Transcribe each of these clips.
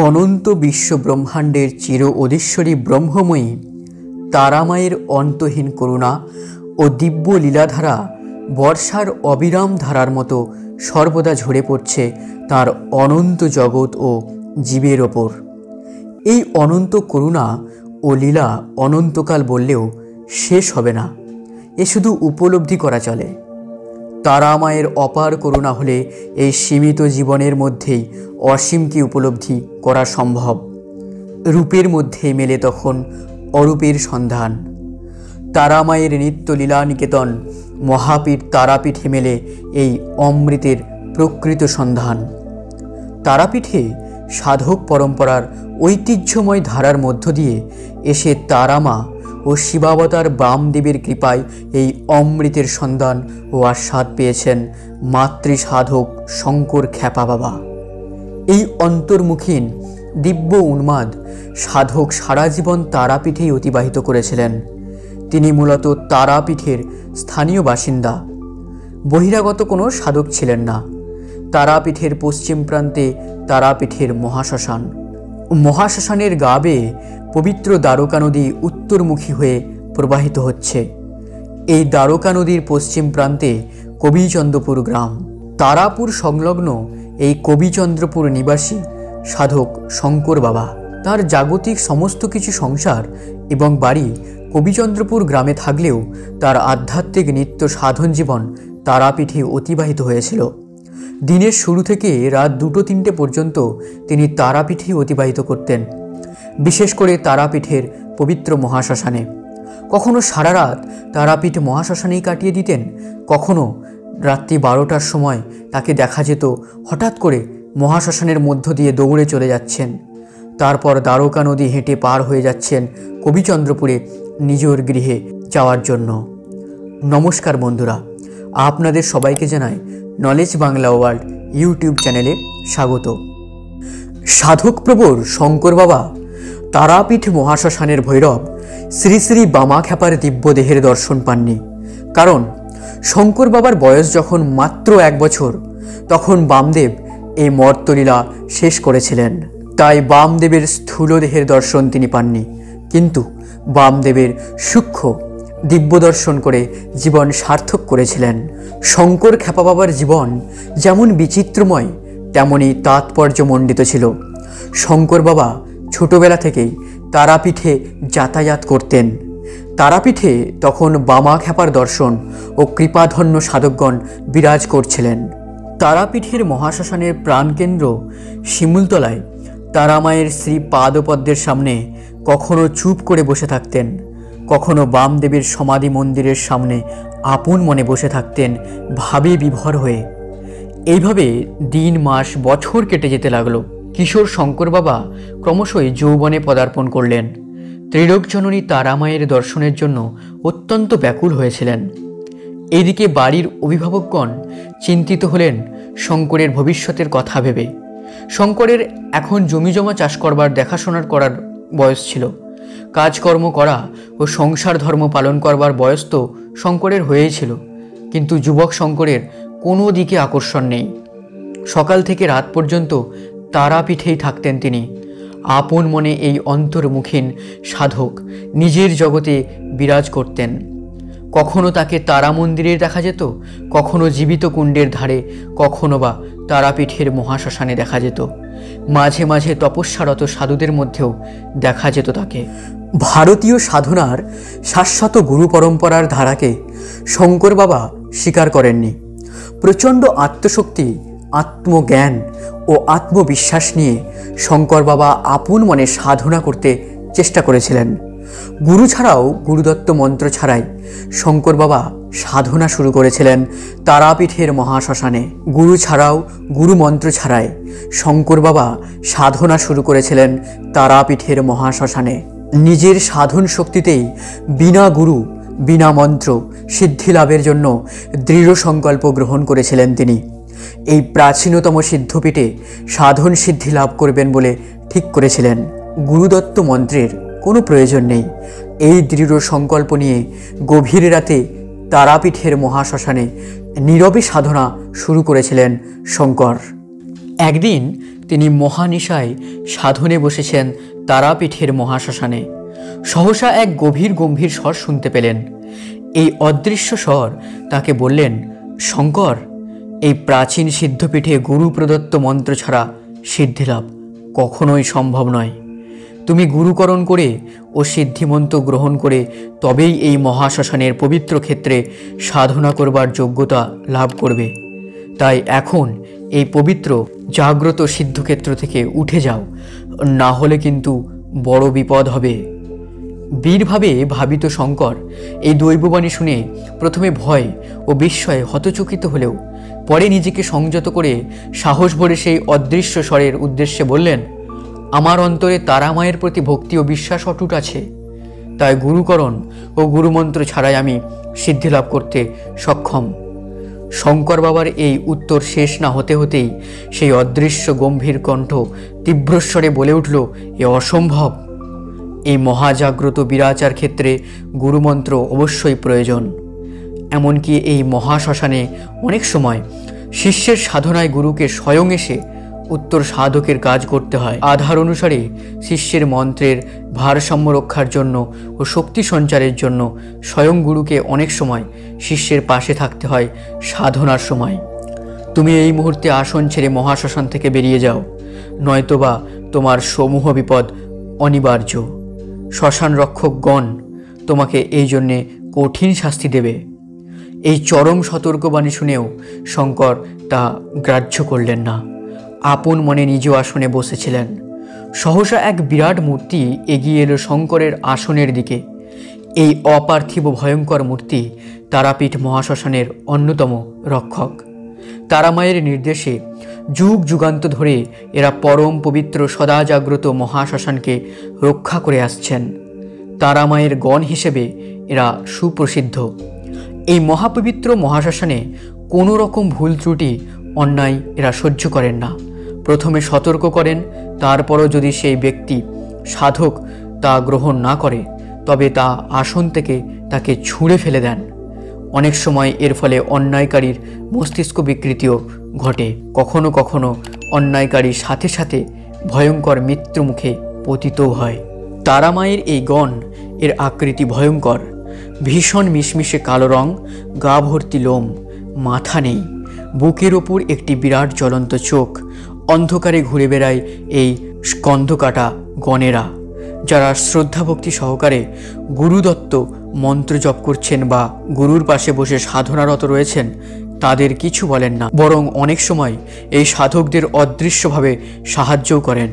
অনন্ত বিশ্ব ব্রহ্মাণ্ডের চির অধীশ্বরী ব্রহ্মময়ী তারামায়ের অন্তহীন করুণা ও দিব্য লীলাধারা বর্ষার অবিরাম ধারার মতো সর্বদা ঝরে পড়ছে তার অনন্ত জগৎ ও জীবের ওপর। এই অনন্ত করুণা ও লীলা অনন্তকাল বললেও শেষ হবে না, এ শুধু উপলব্ধি করা চলে। তারামায়ের অপার করুণা হলে এই সীমিত জীবনের মধ্যেই অসীমকে উপলব্ধি করা সম্ভব। রূপের মধ্যেই মেলে তখন অরূপের সন্ধান। তারামায়ের নিত্য লীলা নিকেতন মহাপীঠ তারাপীঠে মেলে এই অমৃতের প্রকৃত সন্ধান। তারাপীঠে সাধক পরম্পরার ঐতিহ্যময় ধারার মধ্য দিয়ে এসে তারামা ও শিবাবতার বামদেবের কৃপায় এই অমৃতের সন্ধান ও আস্বাদ পেয়েছেন মাতৃ সাধক শঙ্কর খ্যাপা বাবা। এই অন্তর্মুখীন দিব্য উন্মাদ সাধক সারা জীবন তারাপীঠেই অতিবাহিত করেছিলেন। তিনি মূলত তারাপীঠের স্থানীয় বাসিন্দা, বহিরাগত কোনো সাধক ছিলেন না। তারাপীঠের পশ্চিম প্রান্তে তারাপীঠের মহাশ্মশান। মহাশ্মশানের গা বেয়ে পবিত্র দ্বারকা নদী উত্তরমুখী হয়ে প্রবাহিত হচ্ছে। এই দ্বারকা নদীর পশ্চিম প্রান্তে কবিচন্দ্রপুর গ্রাম। তারাপুর সংলগ্ন এই কবিচন্দ্রপুর নিবাসী সাধক শঙ্কর বাবা। তার জাগতিক সমস্ত কিছু সংসার এবং বাড়ি কবিচন্দ্রপুর গ্রামে থাকলেও তার আধ্যাত্মিক নিত্য সাধন জীবন তারাপীঠে অতিবাহিত হয়েছিল। দিনের শুরু থেকে রাত 2-3টে পর্যন্ত তিনি তারাপীঠেই অতিবাহিত করতেন, বিশেষ করে তারাপীঠের পবিত্র মহাশ্মশানে। কখনো সারা রাত তারাপীঠ মহাশ্মশানেই কাটিয়ে দিতেন, কখনো রাত্রি 12টার সময় তাকে দেখা যেত হঠাৎ করে মহাশ্মশানের মধ্য দিয়ে দৌড়ে চলে যাচ্ছেন। তারপর দ্বারকা নদী হেঁটে পার হয়ে যাচ্ছেন কবিচন্দ্রপুরে নিজের গৃহে যাওয়ার জন্য। নমস্কার বন্ধুরা, আপনাদের সবাইকে জানাই নলেজ বাংলা ওয়ার্ল্ড ইউটিউব চ্যানেলে স্বাগত। সাধক প্রবর শঙ্কর বাবা তারাপীঠ মহাশ্মশানের ভৈরব শ্রী শ্রী বামাখ্যাপার দিব্য দেহের দর্শন পাননি। কারণ শঙ্কর বাবার বয়স যখন মাত্র 1 বছর, তখন বামদেব এই মর্তলীলা শেষ করেছিলেন। তাই বামদেবের স্থূল দেহের দর্শন তিনি পাননি, কিন্তু বামদেবের সূক্ষ্ম দিব্য দর্শন করে জীবন সার্থক করেছিলেন। শঙ্কর খ্যাপা বাবার জীবন যেমন বিচিত্রময় তেমনই তাৎপর্যমণ্ডিত ছিল। শঙ্কর বাবা ছোটবেলা থেকেই তারাপীঠে যাতায়াত করতেন। তারাপীঠে তখন বামাখ্যাপার দর্শন ও কৃপাধন্য সাধকগণ বিরাজ করছিলেন। তারাপীঠের মহাশ্মশানের প্রাণকেন্দ্র শিমুলতলায় তারামায়ের শ্রী পাদপদ্মের সামনে কখনো চুপ করে বসে থাকতেন, কখনো বামদেবের সমাধি মন্দিরের সামনে আপন মনে বসে থাকতেন ভাবে বিভোর হয়ে। এইভাবে দিন মাস বছর কেটে যেতে লাগলো। কিশোর শঙ্কর বাবা ক্রমশই যৌবনে পদার্পণ করলেন। ত্রিলোকজননী তারামায়ের দর্শনের জন্য অত্যন্ত ব্যাকুল হয়েছিলেন। এইদিকে বাড়ির অভিভাবকগণ চিন্তিত হলেন শঙ্করের ভবিষ্যতের কথা ভেবে। শঙ্করের এখন জমিজমা চাষ করবার দেখাশোনার করার বয়স ছিল। কাজকর্ম করা ও সংসার ধর্ম পালন করবার বয়স তো শঙ্করের হয়েছিল, কিন্তু যুবক শঙ্করের কোনো দিকে আকর্ষণ নেই। সকাল থেকে রাত পর্যন্ত তারাপীঠেই থাকতেন তিনি। আপন মনে এই অন্তর্মুখীন সাধক নিজের জগতে বিরাজ করতেন। কখনো তাকে তারা মন্দিরে দেখা যেত, কখনো জীবিত কুণ্ডের ধারে, কখনো বা তারাপীঠের মহাশ্মশানে দেখা যেত। মাঝে মাঝে তপস্যারত সাধুদের মধ্যেও দেখা যেত তাকে। ভারতীয় সাধনার শাশ্বত গুরু পরম্পরার ধারাকে শঙ্কর বাবা স্বীকার করেননি। প্রচণ্ড আত্মশক্তি, আত্মজ্ঞান ও আত্মবিশ্বাস নিয়ে শঙ্কর বাবা আপন মনে সাধনা করতে চেষ্টা করেছিলেন। গুরু ছাড়াও, গুরুদত্ত মন্ত্র ছাড়াই শঙ্কর বাবা সাধনা শুরু করেছিলেন তারাপীঠের মহাশ্মশানে। গুরু ছাড়াও, গুরু মন্ত্র ছাড়াই শঙ্কর বাবা সাধনা শুরু করেছিলেন তারাপীঠের মহাশ্মশানে। নিজের সাধন শক্তিতেই বিনা গুরু, বিনা মন্ত্র সিদ্ধি লাভের জন্য দৃঢ় সংকল্প গ্রহণ করেছিলেন তিনি। এই প্রাচীনতম সিদ্ধপীঠে সাধন সিদ্ধি লাভ করবেন বলে ঠিক করেছিলেন। গুরুদত্ত মন্ত্রের কোনো প্রয়োজন নেই। এই দৃঢ় সংকল্প নিয়ে গভীর রাতে তারাপীঠের মহাশ্মশানে নীরবে সাধনা শুরু করেছিলেন শঙ্কর। একদিন তিনি মহানিশায় সাধনে বসেছেন তারাপীঠের মহাশ্মশানে। সহসা এক গভীর গম্ভীর স্বর শুনতে পেলেন। এই অদৃশ্য স্বর তাকে বললেন, শঙ্কর, এই প্রাচীন সিদ্ধপীঠে গুরু প্রদত্ত মন্ত্র ছাড়া সিদ্ধিলাভ কখনোই সম্ভব নয়। তুমি গুরুকরণ করে ও সিদ্ধিমন্ত্র গ্রহণ করে তবেই এই মহাশ্মশানের পবিত্র ক্ষেত্রে সাধনা করবার যোগ্যতা লাভ করবে। তাই এখন এই পবিত্র জাগ্রত সিদ্ধক্ষেত্র থেকে উঠে যাও, না হলে কিন্তু বড় বিপদ হবে। বীরভাবে ভাবিত শঙ্কর এই দৈববাণী শুনে প্রথমে ভয় ও বিস্ময়ে হতচকিত হলেও পরে নিজেকে সংযত করে সাহস ভরে সেই অদৃশ্য স্বরের উদ্দেশ্যে বললেন, আমার অন্তরে তারামায়ের প্রতি ভক্তি ও বিশ্বাস অটুট আছে, তাই গুরুকরণ ও গুরুমন্ত্র ছাড়াই আমি সিদ্ধিলাভ করতে সক্ষম। শঙ্কর বাবার এই উত্তর শেষ না হতে হতেই সেই অদৃশ্য গম্ভীর কণ্ঠ তীব্রস্বরে বলে উঠল, এ অসম্ভব। এই মহাজাগ্রত বিরাচার ক্ষেত্রে গুরুমন্ত্র অবশ্যই প্রয়োজন। এমনকি এই মহাশ্মশানে অনেক সময় শিষ্যের সাধনায় গুরুকে স্বয়ং এসে উত্তর সাধকের কাজ করতে হয়। আধার অনুসারে শিষ্যের মন্ত্রের ভারসাম্য রক্ষার জন্য ও শক্তি সঞ্চারের জন্য স্বয়ং গুরুকে অনেক সময় শিষ্যের পাশে থাকতে হয় সাধনার সময়। তুমি এই মুহূর্তে আসন ছেড়ে মহাশ্মশান থেকে বেরিয়ে যাও, নয়তোবা তোমার সমূহ বিপদ অনিবার্য। শ্মশান রক্ষকগণ তোমাকে এই জন্যে কঠিন শাস্তি দেবে। এই চরম সতর্কবাণী শুনেও শঙ্কর তা গ্রাহ্য করলেন না। আপন মনে নিজ আসনে বসেছিলেন। সহসা এক বিরাট মূর্তি এগিয়ে এলো শঙ্করের আসনের দিকে। এই অপার্থিব ভয়ঙ্কর মূর্তি তারাপীঠ মহাশ্মশানের অন্যতম রক্ষক। তারামায়ের নির্দেশে যুগ যুগান্ত ধরে এরা পরম পবিত্র সদা জাগ্রত মহাশ্মশানকে রক্ষা করে আসছেন। তারামায়ের গণ হিসেবে এরা সুপ্রসিদ্ধ। এই মহাপবিত্র মহাশ্মশানে কোনো রকম ভুল ত্রুটি অন্যায় এরা সহ্য করেন না। প্রথমে সতর্ক করেন, তারপরও যদি সেই ব্যক্তি সাধক তা গ্রহণ না করে তবে তা আসন থেকে তাকে ছুঁড়ে ফেলে দেন। অনেক সময় এর ফলে অন্যায়কারীর মস্তিষ্ক বিকৃতিও ঘটে। কখনো কখনো অন্যায়কারীর সাথে সাথে ভয়ঙ্কর মৃত্যু মুখে পতিতও হয়। তারামায়ের এই গণ এর আকৃতি ভয়ঙ্কর। ভীষণ মিশমিশে কালো রং, গা ভর্তি লোম, মাথা নেই, বুকের ওপর একটি বিরাট জ্বলন্ত চোখ। অন্ধকারে ঘুরে বেড়ায় এই স্কন্ধকাটা গণেরা, যারা শ্রদ্ধাভক্তি সহকারে গুরুদত্ত মন্ত্র জপ করছেন বা গুরুর পাশে বসে সাধনারত রয়েছেন তাদের কিছু বলেন না, বরং অনেক সময় এই সাধকদের অদৃশ্যভাবে সাহায্যও করেন,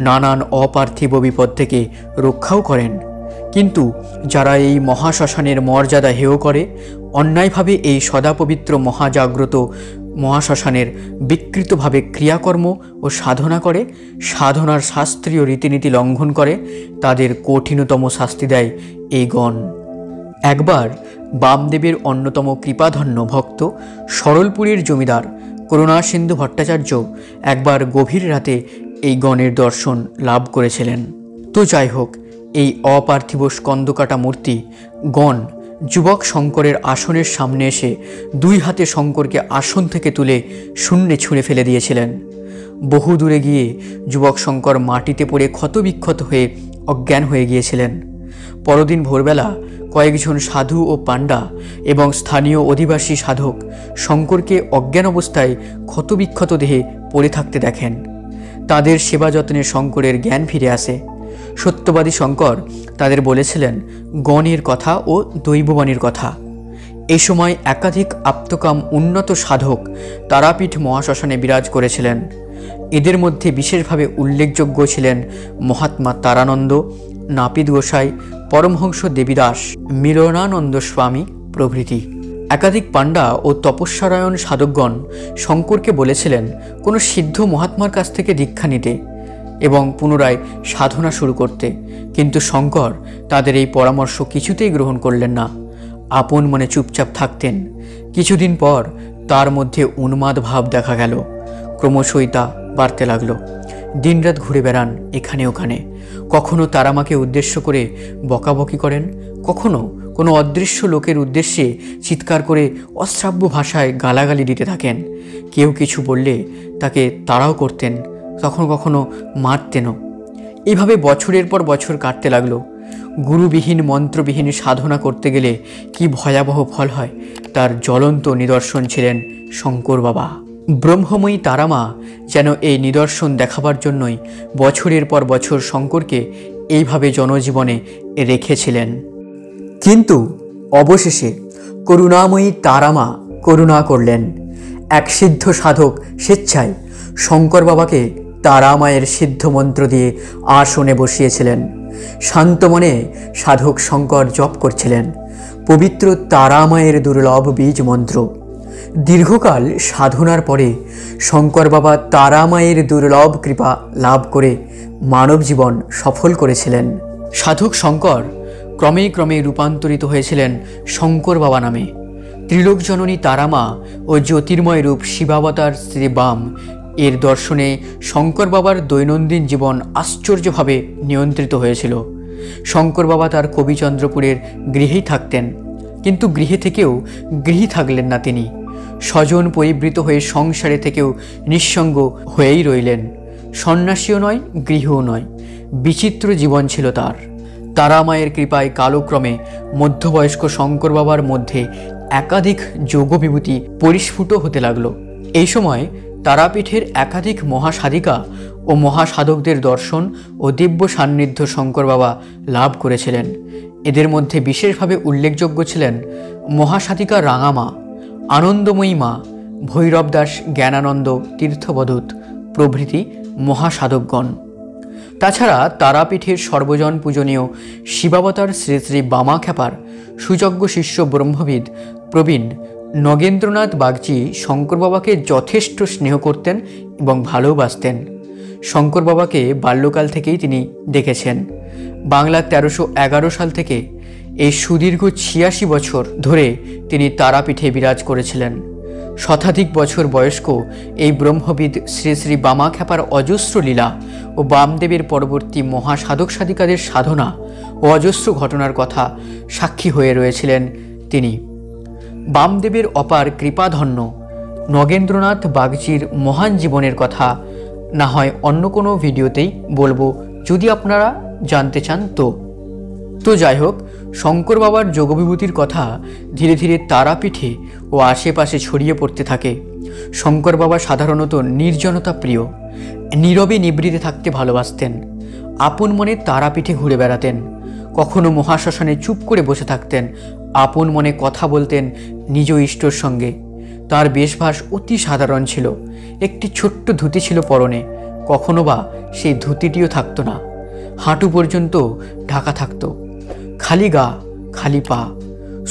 নানান অপার্থিব বিপদ থেকে রক্ষাও করেন। কিন্তু যারা এই মহাশ্মশানের মর্যাদা হেয় করে, অন্যায়ভাবে এই সদাপবিত্র মহাজাগ্রত মহাশ্মশানের বিকৃতভাবে ক্রিয়াকর্ম ও সাধনা করে, সাধনার শাস্ত্রীয় রীতিনীতি লঙ্ঘন করে, তাদের কঠিনতম শাস্তি দেয় এই গণ। একবার বামদেবের অন্যতম কৃপাধন্য ভক্ত সরলপুরীর জমিদার করুণাসিন্ধু ভট্টাচার্য একবার গভীর রাতে এই গণের দর্শন লাভ করেছিলেন। তো যাই হোক, এই অপার্থিব স্কন্ধকাটা মূর্তি গণ যুবক শঙ্করের আসনের সামনে এসে দুই হাতে শঙ্করকে আসন থেকে তুলে শূন্যে ছুঁড়ে ফেলে দিয়েছিলেন। বহু দূরে গিয়ে যুবক শঙ্কর মাটিতে পড়ে ক্ষতবিক্ষত হয়ে অজ্ঞান হয়ে গিয়েছিলেন। পরদিন ভোরবেলা কয়েকজন সাধু ও পাণ্ডা এবং স্থানীয় অধিবাসী সাধক শঙ্করকে অজ্ঞান অবস্থায় ক্ষতবিক্ষত দেহে পড়ে থাকতে দেখেন। তাদের সেবা যত্নে শঙ্করের জ্ঞান ফিরে আসে। সত্যবাদী শঙ্কর তাদের বলেছিলেন গণের কথা ও দৈববাণীর কথা। এই সময় একাধিক আপ্তকাম উন্নত সাধক তারাপীঠ মহাশ্মশানে বিরাজ করেছিলেন। এদের মধ্যে বিশেষভাবে উল্লেখযোগ্য ছিলেন মহাত্মা তারানন্দ, নাপিত গোসাই, পরমহংস দেবীদাস, মিলনানন্দ স্বামী প্রভৃতি। একাধিক পাণ্ডা ও তপস্যারায়ণ সাধকগণ শঙ্করকে বলেছিলেন কোনো সিদ্ধ মহাত্মার কাছ থেকে দীক্ষা নিতে এবং পুনরায় সাধনা শুরু করতে, কিন্তু শঙ্কর তাদের এই পরামর্শ কিছুতেই গ্রহণ করলেন না। আপন মনে চুপচাপ থাকতেন। কিছুদিন পর তার মধ্যে উন্মাদ ভাব দেখা গেল। ক্রমশই তা বাড়তে লাগলো। দিনরাত ঘুরে বেড়ান এখানে ওখানে। কখনো তারামাকে উদ্দেশ্য করে বকাবকি করেন, কখনো কোনো অদৃশ্য লোকের উদ্দেশ্যে চিৎকার করে অশ্রাব্য ভাষায় গালাগালি দিতে থাকেন। কেউ কিছু বললে তাকে তাড়াও করতেন, কখনো কখনো মারতেনও। এইভাবে বছরের পর বছর কাটতে লাগলো। গুরুবিহীন মন্ত্রবিহীন সাধনা করতে গেলে কি ভয়াবহ ফল হয় তার জ্বলন্ত নিদর্শন ছিলেন শঙ্কর বাবা। ব্রহ্মময়ী তারামা যেন এই নিদর্শন দেখাবার জন্যই বছরের পর বছর শঙ্করকে এইভাবে জনজীবনে রেখেছিলেন। কিন্তু অবশেষে করুণাময়ী তারামা করুণা করলেন। এক সিদ্ধ সাধক স্বেচ্ছায় শঙ্কর বাবাকে তারামায়ের সিদ্ধ মন্ত্র দিয়ে আসনে বসিয়েছিলেন। শান্ত মনে সাধক শঙ্কর জপ করছিলেন পবিত্র তারামায়ের দুর্লভ বীজ মন্ত্র। দীর্ঘকাল সাধনার পরে শঙ্কর বাবা তারামায়ের দুর্লভ কৃপা লাভ করে মানব জীবন সফল করেছিলেন। সাধক শঙ্কর ক্রমে ক্রমে রূপান্তরিত হয়েছিলেন শঙ্কর বাবা নামে। ত্রিলোক জননী তারামা ও জ্যোতির্ময় রূপ শিবাবতার শ্রী বাম এর দর্শনে শঙ্কর বাবার দৈনন্দিন জীবন আশ্চর্যভাবে নিয়ন্ত্রিত হয়েছিল। শঙ্কর বাবা তার কবিচন্দ্রপুরের গৃহেই থাকতেন, কিন্তু গৃহে থেকেও গৃহী থাকলেন না তিনি। স্বজন পরিবৃত হয়ে সংসারে থেকেও নিঃসঙ্গ হয়েই রইলেন। সন্ন্যাসীও নয়, গৃহও নয়, বিচিত্র জীবন ছিল তার। তারামায়ের কৃপায় কালক্রমে মধ্যবয়স্ক শঙ্কর বাবার মধ্যে একাধিক যোগবিভূতি পরিস্ফুট হতে লাগলো। এই সময় তারাপীঠের একাধিক মহাসাধিকা ও মহাসাধকদের দর্শন ও দিব্য সান্নিধ্য শঙ্কর বাবা লাভ করেছিলেন। এদের মধ্যে বিশেষভাবে উল্লেখযোগ্য ছিলেন মহাসাধিকা রাঙামা, আনন্দময়ী মা, ভৈরব দাস, জ্ঞানানন্দ তীর্থবদূত প্রভৃতি মহাসাধকগণ। তাছাড়া তারাপীঠের সর্বজন পূজনীয় শিবাবতার শ্রী শ্রী বামাখ্যাপার সুযোগ্য শিষ্য ব্রহ্মবিদ প্রবীণ নগেন্দ্রনাথ বাগচি শঙ্কর বাবাকে যথেষ্ট স্নেহ করতেন এবং ভালোবাসতেন। শঙ্কর বাবাকে বাল্যকাল থেকেই তিনি দেখেছেন। বাংলার 1311 সাল থেকে এই সুদীর্ঘ 86 বছর ধরে তিনি তারাপীঠে বিরাজ করেছিলেন। শতাধিক বছর বয়স্ক এই ব্রহ্মবিদ শ্রী শ্রী বামাখ্যাপার অজস্র লীলা ও বামদেবের পরবর্তী মহাসাধক সাধিকাদের সাধনা ও অজস্র ঘটনার কথা সাক্ষী হয়ে রয়েছিলেন তিনি। বামদেবের অপার কৃপাধন্য নগেন্দ্রনাথ বাগচির মহান জীবনের কথা না হয় অন্য কোনো ভিডিওতেই বলবো, যদি আপনারা জানতে চান তো যাই হোক, শঙ্কর বাবার যোগবিভূতির কথা ধীরে ধীরে তারাপীঠে ও আশেপাশে ছড়িয়ে পড়তে থাকে। শঙ্কর বাবা সাধারণত নির্জনতা প্রিয়, নীরবে নিবৃতে থাকতে ভালোবাসতেন। আপন মনে তারাপীঠে ঘুরে বেড়াতেন। কখনো মহাশ্মশানে চুপ করে বসে থাকতেন, আপন মনে কথা বলতেন নিজ ইষ্টর সঙ্গে। তার বেশভাস অতি সাধারণ ছিল। একটি ছোট্ট ধুতি ছিল পরনে, কখনো বা সেই ধুতিটিও থাকতো না, হাঁটু পর্যন্ত ঢাকা থাকতো। খালি গা, খালি পা,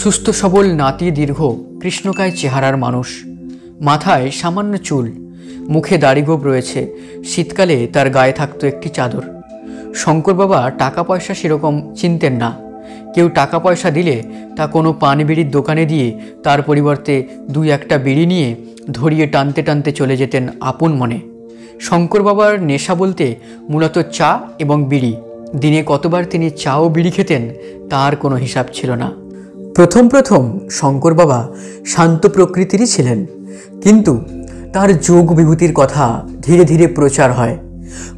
সুস্থ সবল নাতি দীর্ঘ কৃষ্ণকায় চেহারার মানুষ। মাথায় সামান্য চুল, মুখে দাড়িগোঁফ রয়েছে। শীতকালে তার গায়ে থাকতো একটি চাদর। শঙ্কর বাবা টাকা পয়সা সেরকম চিনতেন না। কেউ টাকা পয়সা দিলে তা কোনো পান বিড়ির দোকানে দিয়ে তার পরিবর্তে 2-1টা বিড়ি নিয়ে ধরিয়ে টানতে টানতে চলে যেতেন আপন মনে। শঙ্কর বাবার নেশা বলতে মূলত চা এবং বিড়ি। দিনে কতবার তিনি চা ও বিড়ি খেতেন তার কোনো হিসাব ছিল না। প্রথম প্রথম শঙ্কর বাবা শান্ত প্রকৃতিরই ছিলেন, কিন্তু তার যোগ বিভূতির কথা ধীরে ধীরে প্রচার হয়।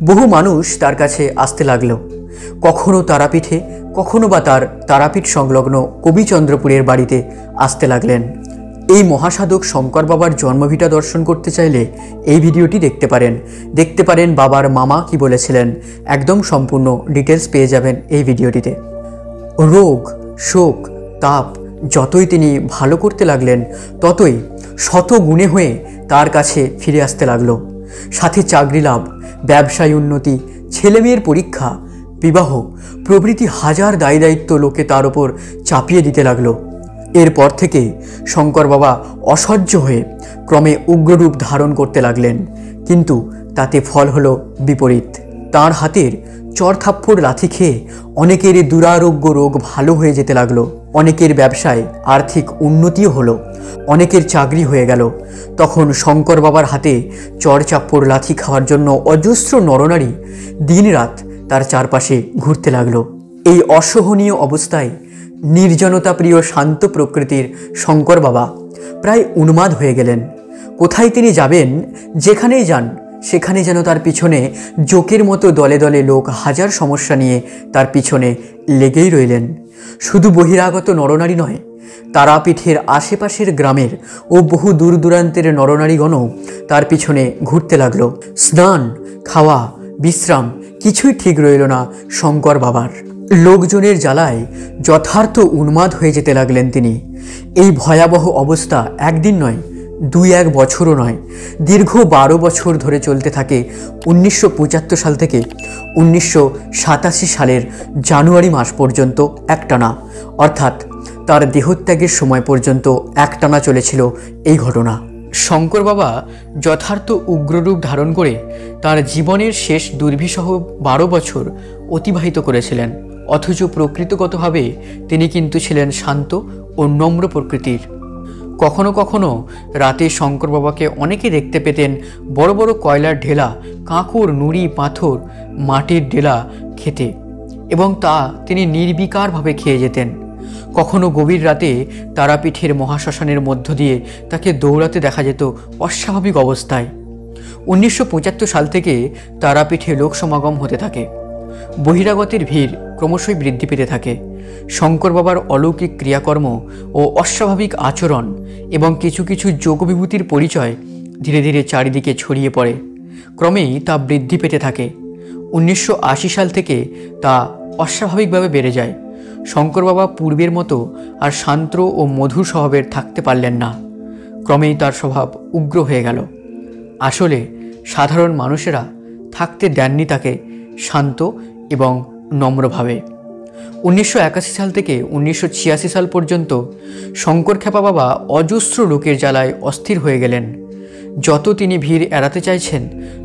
বহু মানুষ তার কাছে আসতে লাগলো। কখনো তারাপীঠে, কখনো বা তার তারাপীঠ সংলগ্ন কবিচন্দ্রপুরের বাড়িতে আসতে লাগলেন। এই মহাসাধক শঙ্কর বাবার জন্মভিটা দর্শন করতে চাইলে এই ভিডিওটি দেখতে পারেন বাবার মামা কি বলেছিলেন। একদম সম্পূর্ণ ডিটেলস পেয়ে যাবেন এই ভিডিওটিতে। রোগ, শোক, তাপ যতই তিনি ভালো করতে লাগলেন, ততই শত গুণে হয়ে তার কাছে ফিরে আসতে লাগলো। সাথে চাকরি লাভ, ব্যবসায় উন্নতি, ছেলেমেয়ের পরীক্ষা, বিবাহ প্রভৃতি হাজার দায়ী দায়িত্ব লোকে তার ওপর চাপিয়ে দিতে লাগলো। এরপর থেকে শঙ্কর বাবা অসহ্য হয়ে ক্রমে উগ্ররূপ ধারণ করতে লাগলেন, কিন্তু তাতে ফল হলো বিপরীত। তার হাতের চড়থাপ্পড় লাথি খেয়ে অনেকের দুরারোগ্য রোগ ভালো হয়ে যেতে লাগলো। অনেকের ব্যবসায় আর্থিক উন্নতিও হলো, অনেকের চাকরি হয়ে গেল। তখন শঙ্কর বাবার হাতে চড়চাপ্পড় লাথি খাওয়ার জন্য অজস্র নরনারী দিনরাত তার চারপাশে ঘুরতে লাগলো। এই অসহনীয় অবস্থায় নির্জনতা প্রিয় শান্ত প্রকৃতির শঙ্কর বাবা প্রায় উন্মাদ হয়ে গেলেন। কোথায় তিনি যাবেন, যেখানেই যান সেখানে যেন তার পিছনে জোকের মতো দলে দলে লোক হাজার সমস্যা নিয়ে তার পিছনে লেগেই রইলেন। শুধু বহিরাগত নরনারী নয়, তারাপীঠের আশেপাশের গ্রামের ও বহু দূর দূরান্তের নরনারীগণও তার পিছনে ঘুরতে লাগলো। স্নান, খাওয়া, বিশ্রাম কিছুই ঠিক রইল না শঙ্কর বাবার। লোকজনের জ্বালায় যথার্থ উন্মাদ হয়ে যেতে লাগলেন তিনি। এই ভয়াবহ অবস্থা একদিন নয়, 2-1 বছরও নয়, দীর্ঘ 12 বছর ধরে চলতে থাকে। 1975 সাল থেকে 1987 সালের জানুয়ারি মাস পর্যন্ত একটানা, অর্থাৎ তার দেহত্যাগের সময় পর্যন্ত একটানা চলেছিল এই ঘটনা। শঙ্কর বাবা যথার্থ উগ্ররূপ ধারণ করে তার জীবনের শেষ দুর্বিষহ 12 বছর অতিবাহিত করেছিলেন। অথচ প্রকৃতিগতভাবে তিনি কিন্তু ছিলেন শান্ত ও নম্র প্রকৃতির। কখনো কখনো রাতে শঙ্কর বাবাকে অনেকে দেখতে পেতেন বড় বড় কয়লার ঢেলা, কাঁকড়, নুড়ি, পাথর, মাটির ডেলা খেতে, এবং তা তিনি নির্বিকারভাবে খেয়ে যেতেন। কখনো গভীর রাতে তারাপীঠের মহাশ্মশানের মধ্য দিয়ে তাকে দৌড়াতে দেখা যেত অস্বাভাবিক অবস্থায়। 1975 সাল থেকে তারাপীঠে লোক সমাগম হতে থাকে। বহিরাগতের ভিড় ক্রমশই বৃদ্ধি পেতে থাকে। শঙ্কর বাবার অলৌকিক ক্রিয়াকর্ম ও অস্বাভাবিক আচরণ এবং কিছু কিছু যোগবিভূতির পরিচয় ধীরে ধীরে চারিদিকে ছড়িয়ে পড়ে। ক্রমেই তা বৃদ্ধি পেতে থাকে। 1980 সাল থেকে তা অস্বাভাবিকভাবে বেড়ে যায়। শঙ্কর বাবা পূর্বের মতো আর শান্ত ও মধুর স্বভাবের থাকতে পারলেন না। ক্রমেই তার স্বভাব উগ্র হয়ে গেল। আসলে সাধারণ মানুষেরা থাকতে দেননি তাকে শান্ত এবং নম্রভাবে। 1981 সাল থেকে 1986 সাল পর্যন্ত শঙ্কর খ্যাপা বাবা অজস্র লোকের জ্বালায় অস্থির হয়ে গেলেন। যত তিনি ভিড় এড়াতে চাইছেন,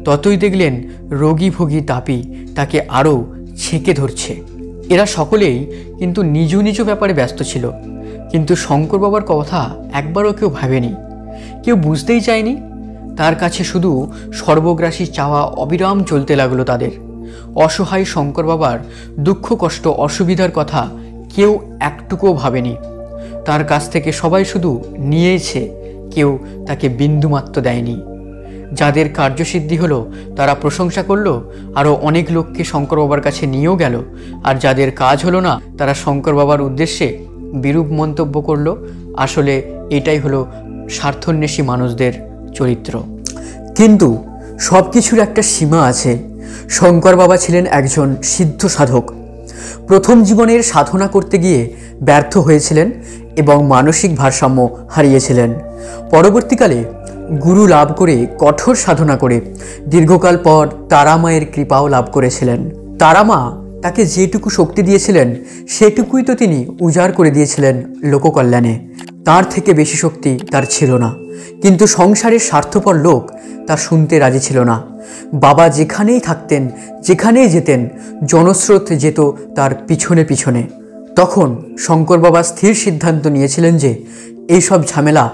ততই দেখলেন রোগী ভোগী তাপি তাকে আরও ছেঁকে ধরছে। এরা সকলেই কিন্তু নিজ নিজ ব্যাপারে ব্যস্ত ছিল, কিন্তু শঙ্কর বাবার কথা একবারও কেউ ভাবেনি, কেউ বুঝতেই চায়নি। তার কাছে শুধু সর্বগ্রাসী চাওয়া অবিরাম চলতে লাগলো তাদের। অসহায় শঙ্কর বাবার দুঃখ, কষ্ট, অসুবিধার কথা কেউ একটুকুও ভাবেনি। তার কাছ থেকে সবাই শুধু নিয়েছে, কেউ তাকে বিন্দুমাত্র দেয়নি। যাদের কার্যসিদ্ধি হলো তারা প্রশংসা করলো, আরও অনেক লোককে শঙ্কর বাবার কাছে নিয়েও গেল। আর যাদের কাজ হলো না, তারা শঙ্কর বাবার উদ্দেশ্যে বিরূপ মন্তব্য করলো। আসলে এটাই হলো স্বার্থন্বেষী মানুষদের চরিত্র। কিন্তু সব কিছুর একটা সীমা আছে। শঙ্কর বাবা ছিলেন একজন সিদ্ধ সাধক। প্রথম জীবনের সাধনা করতে গিয়ে ব্যর্থ হয়েছিলেন এবং মানসিক ভারসাম্য হারিয়েছিলেন। পরবর্তীকালে গুরু লাভ করে কঠোর সাধনা করে দীর্ঘকাল পর তারামায়ের কৃপাও লাভ করেছিলেন। তারামা তাকে যেটুকু শক্তি দিয়েছিলেন সেটুকুই তো তিনি উজাড় করে দিয়েছিলেন লোককল্যাণে। তার থেকে বেশি শক্তি তার ছিল না। কিন্তু সংসারের স্বার্থপর লোক তা শুনতে রাজি ছিল না। বাবা যেখানেই থাকতেন, যেখানেই যেতেন, জনস্রোত যেত তার পিছনে পিছনে। তখন শঙ্কর বাবা স্থির সিদ্ধান্ত নিয়েছিলেন যে এইসব ঝামেলা,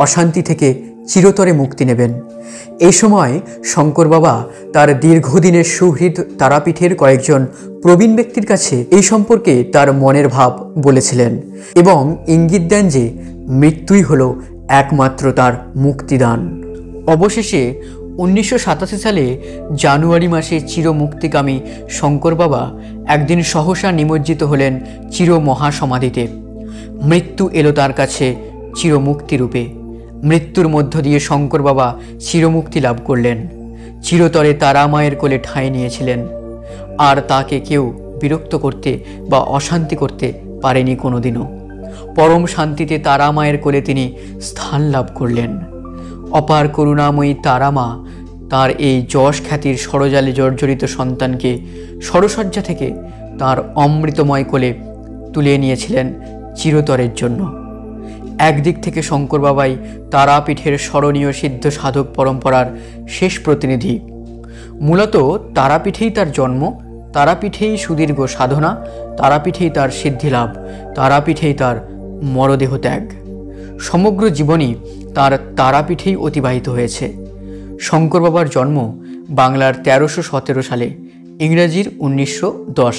অশান্তি থেকে চিরতরে মুক্তি নেবেন। এই সময় শঙ্কর বাবা তার দীর্ঘদিনের সুহৃদ তারাপীঠের কয়েকজন প্রবীণ ব্যক্তির কাছে এই সম্পর্কে তার মনের ভাব বলেছিলেন এবং ইঙ্গিত দেন যে মৃত্যুই হলো একমাত্র তার মুক্তিদান। অবশেষে 1987 সালে জানুয়ারি মাসে চিরমুক্তিকামী শঙ্কর বাবা একদিন সহসা নিমজ্জিত হলেন চির মহাসমাধিতে। মৃত্যু এলো তার কাছে চিরমুক্তিরূপে। মৃত্যুর মধ্য দিয়ে শঙ্কর বাবা চিরমুক্তি লাভ করলেন। চিরতরে তারামায়ের কোলে ঠাঁই নিয়েছিলেন। আর তাকে কেউ বিরক্ত করতে বা অশান্তি করতে পারেনি কোনোদিনও। পরম শান্তিতে তারামায়ের কোলে তিনি স্থান লাভ করলেন। অপার করুণাময়ী তারামা তার এই যশ খ্যাতির ষড়জালে জর্জরিত সন্তানকে ষড়সজ্জা থেকে তার অমৃতময় কোলে তুলে নিয়েছিলেন চিরতরের জন্য। একদিক থেকে শঙ্কর বাবাই তারাপীঠের স্মরণীয় সিদ্ধ সাধক পরম্পরার শেষ প্রতিনিধি। মূলত তারাপীঠেই তার জন্ম, তারাপীঠেই সুদীর্ঘ সাধনা, তারাপীঠেই তার সিদ্ধিলাভ, তারাপীঠেই তার মরদেহ ত্যাগ। সমগ্র জীবনই তার তারাপীঠেই অতিবাহিত হয়েছে। শঙ্কর বাবার জন্ম বাংলার 1317 সালে, ইংরাজির 1910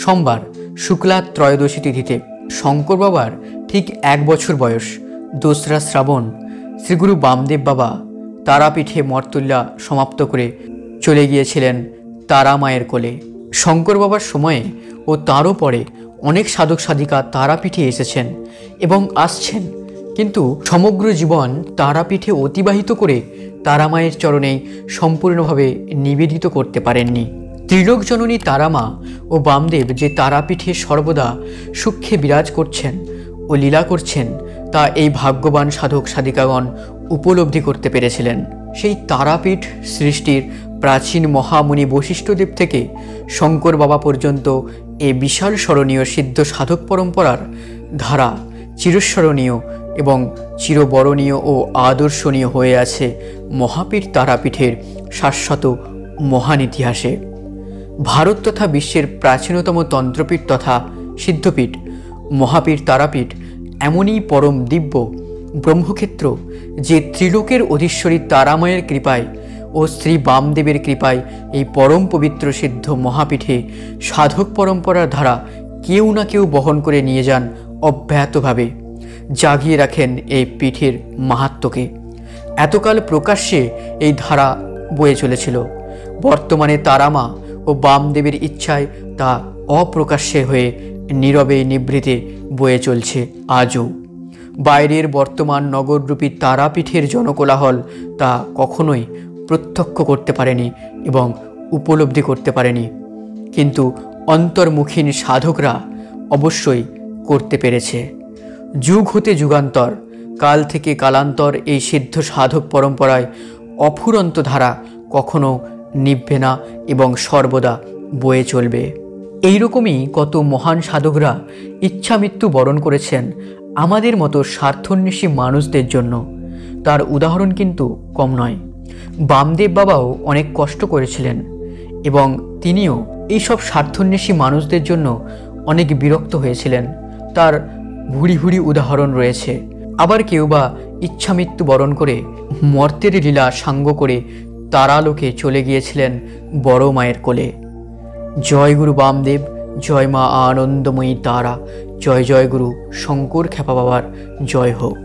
সোমবার শুক্লা ত্রয়োদশী তিথিতে। শঙ্কর বাবার ঠিক 1 বছর বয়স, 2রা শ্রাবণ, শ্রীগুরু বামদেব বাবা তারাপীঠে মর্তুল্যা সমাপ্ত করে চলে গিয়েছিলেন তারা মায়ের কোলে। শঙ্কর বাবার সময়ে ও তারও পরে অনেক সাধক সাধিকা তারাপীঠে এসেছেন এবং আসছেন, কিন্তু সমগ্র জীবন তারাপীঠে অতিবাহিত করে তারা মায়ের চরণেই সম্পূর্ণভাবে নিবেদিত করতে পারেননি। ত্রিলোক জননী তারামা ও বামদেব যে তারাপীঠে সর্বদা সূক্ষ্মে বিরাজ করছেন ও লীলা করছেন, তা এই ভাগ্যবান সাধক সাধিকাগণ উপলব্ধি করতে পেরেছিলেন। সেই তারাপীঠ সৃষ্টির প্রাচীন মহামুনি বশিষ্ঠদেব থেকে শঙ্কর বাবা পর্যন্ত এই বিশাল স্মরণীয় সিদ্ধ সাধক পরম্পরার ধারা চিরস্মরণীয় এবং চিরবরণীয় ও আদর্শনীয় হয়ে আছে মহাপীঠ তারাপীঠের শাশ্বত মহান ইতিহাসে। ভারত তথা বিশ্বের প্রাচীনতম তন্ত্রপীঠ তথা সিদ্ধপীঠ মহাপীঠ তারাপীঠ এমনই পরম দিব্য ব্রহ্মক্ষেত্র, যে ত্রিলোকের অধীশ্বরী তারামায়ের কৃপায় ও শ্রী বামদেবের কৃপায় এই পরম পবিত্র সিদ্ধ মহাপীঠে সাধক পরম্পরার ধারা কেউ না কেউ বহন করে নিয়ে যান, অব্যাহতভাবে জাগিয়ে রাখেন এই পীঠের মাহাত্ম্যকে। এতকাল প্রকাশ্যে এই ধারা বয়ে চলেছিল, বর্তমানে তারামা ও বামদেবের ইচ্ছায় তা অপ্রকাশ্যে হয়ে নীরবে নিভৃতে বয়ে চলছে আজও। বাইরের বর্তমান নগররূপী তারাপীঠের জনকোলাহল তা কখনোই প্রত্যক্ষ করতে পারেনি এবং উপলব্ধি করতে পারেনি, কিন্তু অন্তর্মুখীন সাধকরা অবশ্যই করতে পেরেছে। যুগ হতে যুগান্তর, কাল থেকে কালান্তর এই সিদ্ধ সাধক পরম্পরায় অফুরন্ত ধারা কখনো নিভবে না এবং সর্বদা বয়ে চলবে। এইরকমই কত মহান সাধকরা ইচ্ছা মৃত্যু বরণ করেছেন আমাদের মতো স্বার্থন্বেষী মানুষদের জন্য। তার উদাহরণ কিন্তু কম নয়। বামদেব বাবাও অনেক কষ্ট করেছিলেন এবং তিনিও এইসব স্বার্থন্বেষী মানুষদের জন্য অনেক বিরক্ত হয়েছিলেন। তার ভুরি ভুরি উদাহরণ রয়েছে। আবার কেউ বা ইচ্ছা মৃত্যু বরণ করে মর্তের লীলা সাঙ্গ করে তারালোকে চলে গিয়েছিলেন বড় মায়ের কোলে। জয় গুরু বামদেব, জয় মা আনন্দময়ী তারা, জয় জয় গুরু শঙ্কর খ্যাপা বাবার জয় হোক।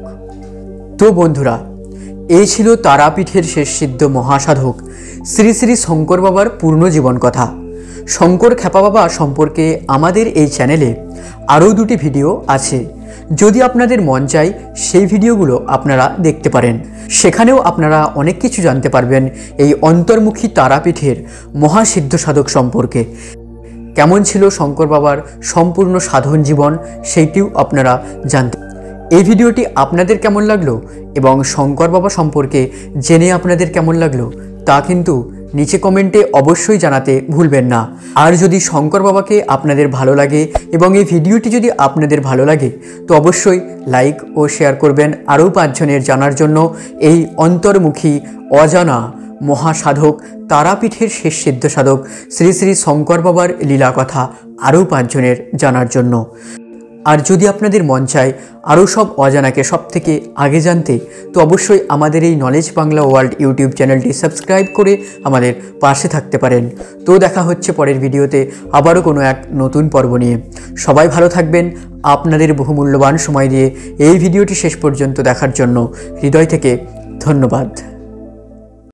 তো বন্ধুরা, এই ছিল তারাপীঠের শেষ সিদ্ধ মহাসাধক শ্রী শ্রী শঙ্কর বাবার পূর্ণ জীবন কথা। শঙ্কর খ্যাপা বাবা সম্পর্কে আমাদের এই চ্যানেলে আরও দুটি ভিডিও আছে। যদি আপনাদের মন চায় সেই ভিডিওগুলো আপনারা দেখতে পারেন। সেখানেও আপনারা অনেক কিছু জানতে পারবেন এই অন্তর্মুখী তারাপীঠের মহাসিদ্ধ সাধক সম্পর্কে। কেমন ছিল শঙ্কর বাবার সম্পূর্ণ সাধন জীবন সেইটিও আপনারা জানতে। এই ভিডিওটি আপনাদের কেমন লাগলো এবং শঙ্কর বাবা সম্পর্কে জেনে আপনাদের কেমন লাগলো তা কিন্তু নিচে কমেন্টে অবশ্যই জানাতে ভুলবেন না। আর যদি শঙ্কর বাবাকে আপনাদের ভালো লাগে এবং এই ভিডিওটি যদি আপনাদের ভালো লাগে তো অবশ্যই লাইক ও শেয়ার করবেন আরও 5 জনের জানার জন্য এই অন্তর্মুখী অজানা মহাসাধক তারাপীঠের শেষ সিদ্ধ সাধক শ্রী শ্রী শঙ্কর বাবার লীলা কথা আরও 5 জনের জানার জন্য। আর যদি আপনাদের মন চায় আরও সব অজানাকে সব থেকে আগে জানতে তো অবশ্যই আমাদের এই নলেজ বাংলা ওয়ার্ল্ড ইউটিউব চ্যানেলটি সাবস্ক্রাইব করে আমাদের পাশে থাকতে পারেন। তো দেখা হচ্ছে পরের ভিডিওতে আবারও কোনো এক নতুন পর্ব নিয়ে। সবাই ভালো থাকবেন। আপনাদের বহুমূল্যবান সময় দিয়ে এই ভিডিওটি শেষ পর্যন্ত দেখার জন্য হৃদয় থেকে ধন্যবাদ।